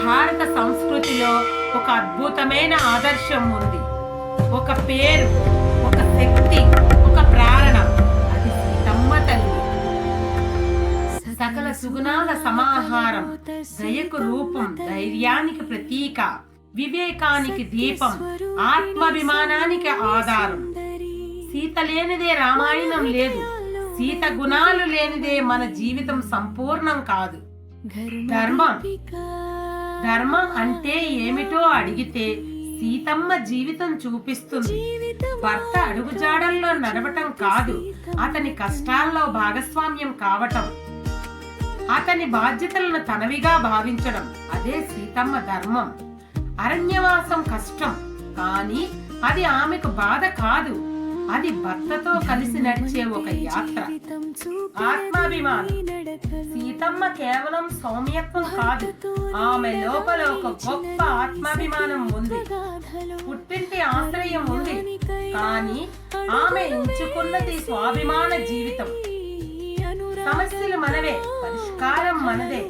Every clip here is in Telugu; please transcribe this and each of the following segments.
భారత సంస్కృతిలో ఒక అద్భుతమైన ఆదర్శం ఉంది. ఒక పేరు, ఒక శక్తి, ఒక ప్రేరణ. అది సీతమ్మ తల్లి. సకల సుగుణాల సమాహారం, దయకు రూపం, ధైర్యానికి ప్రతీక, వివేకానికి దీపం, ఆత్మాభిమానానికి ఆధారం. సీత లేనిదే రామాయణం లేదు. సీత గుణాలు లేనిదే మన జీవితం సంపూర్ణం కాదు. ధర్మం అంటే ఏమిటో అడిగితే సీతమ్మ జీవితం చూపిస్తుంది. భర్త అడుగుజాడల్లో నడవటం కాదు, అతని కష్టాల్లో భాగస్వామ్యం కావటం, అతని బాధ్యతలను తనవిగా భావించడం. అదే సీతమ్మ ధర్మం. అరణ్యవాసం కష్టం, కానీ అది ఆమెకు బాధ కాదు. అది భర్తతో కలిసి నడిచే ఒక యాత్ర. ఆత్మాభిమానం. సీతమ్మ కేవలం సౌమ్యత్వం కాదు, ఆమె లోపల ఒక గొప్ప ఆత్మాభిమానం ఉంది. పుట్టింటి ఆశ్రయం ఉంది, కానీ ఆమె ఎంచుకున్నది స్వాభిమాన జీవితం. సమస్యలు మనవే, పరిష్కారం మనదే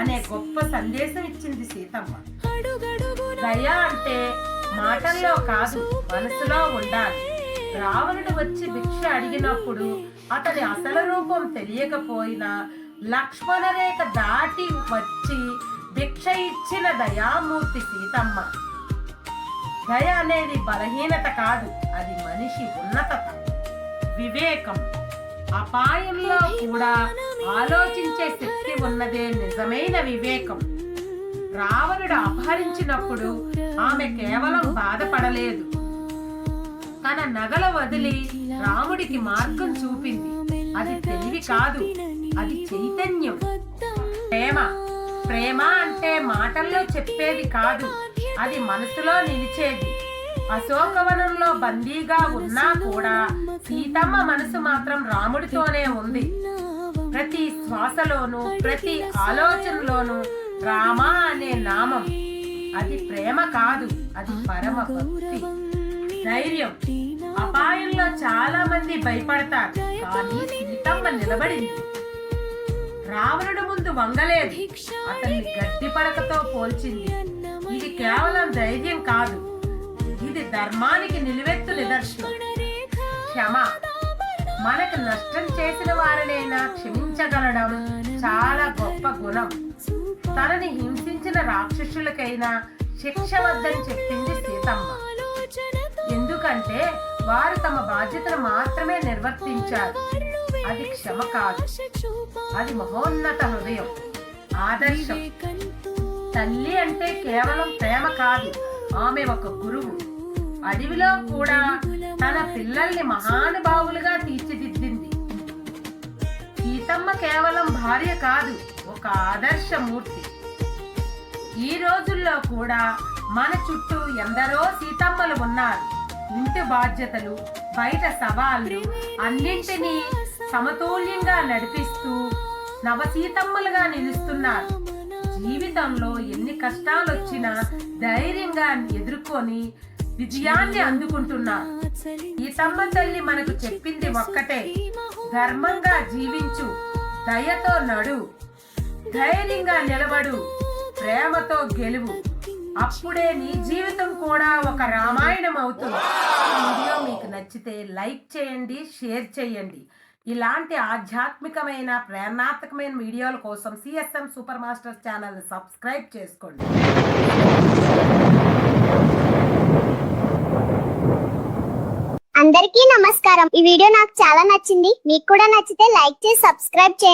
అనే గొప్ప సందేశం ఇచ్చింది సీతమ్మ. దయ అంటే మాటల్లో కాదు, మనసులో ఉండాలి. రావణుడు వచ్చి భిక్ష అడిగినప్పుడు అతని అసలు రూపం తెలియకపోయినా లక్ష్మణ రేఖ దాటి వచ్చి భిక్ష ఇచ్చిన దయామూర్తి సీతమ్మ. దయ అనేది బలహీనత కాదు, అది మనిషి ఉన్నతత. వివేకం. అపాయంలో కూడా ఆలోచించే శక్తి ఉన్నదే నిజమైన వివేకం. రావణుడు అపహరించినప్పుడు ఆమె కేవలం బాధపడలేదు, తన నగల వదిలి రాముడికి మార్గం చూపింది. అది తెలివి కాదు, అది చైతన్యం. ప్రేమ అంటే మాటల్లో చెప్పేది కాదు, అది మనసులో నిలిచేది. అశోకవనంలో బందీగా ఉన్నా కూడా సీతమ్మ మనసు మాత్రం రాముడితోనే ఉంది. ప్రతి శ్వాసలోనూ, ప్రతి ఆలోచనలోనూ రామా అనే నామం. అది ప్రేమ కాదు, అది పరమ భక్తి. ధైర్యం. అపాయంలో చాలా మంది భయపడతారు, కానీ సీతమ్మ నిలబడింది. రావణుడు ముందు వంగలేదు, అతన్ని గట్టి పడకతో పోల్చింది. ఇది కేవలం ధైర్యం కాదు, ఇది ధర్మానికి నిలువెత్తు నిదర్శనం. క్షమ. మనకు నష్టం చేసిన వారినైనా క్షమించగలడం చాలా గొప్ప గుణం. తనని హింసించిన రాక్షసులకైనా శిక్ష వద్దని చెప్పింది సీతమ్మ. ఎందుకంటే వారు తమ బాధ్యతను మాత్రమే నిర్వర్తించారు. అది క్షమ కాదు, అది మహోన్నత హృదయం. ఆదర్శం. తల్లి అంటే కేవలం ప్రేమ కాదు, ఆమె ఒక గురువు. అడవిలో కూడా తన పిల్లల్ని మహానుభావులుగా తీర్చిదిద్దింది. సీతమ్మ కేవలం భార్య కాదు, ఒక ఆదర్శమూర్తి. ఈ రోజుల్లో కూడా మన చుట్టూ ఎందరో సీతమ్మలు ఉన్నారు. ఇంటి బాధ్యతలు, బయట సవాళ్లు అన్నింటినీ సమతుల్యంగా నడిపిస్తూ నవసీతమ్మలుగా నిలుస్తున్నారు. జీవితంలో ఎన్ని కష్టాలు వచ్చినా ధైర్యంగా ఎదుర్కొని విజయాన్ని అందుకుంటున్నారు. సీతమ్మ తల్లి మనకు చెప్పింది ఒక్కటే: ధర్మంగా జీవించు, దయతో నడు, ధైర్యంగా నిలబడు, ప్రేమతో గెలువు. అప్పుడే నీ జీవితం కూడా ఒక రామాయణం అవుతుంది. ఈ వీడియో మీకు నచ్చితే లైక్ చేయండి, షేర్ చేయండి. ఇలాంటి ఆధ్యాత్మికమైన ప్రేరణాత్మకమైన వీడియోల కోసం CSM super masters channel subscribe చేసుకోండి. అందరికీ నమస్కారం. ఈ వీడియో నాకు చాలా నచ్చింది. మీకు కూడా నచ్చితే లైక్ చేసి సబ్స్క్రైబ్ చేయండి.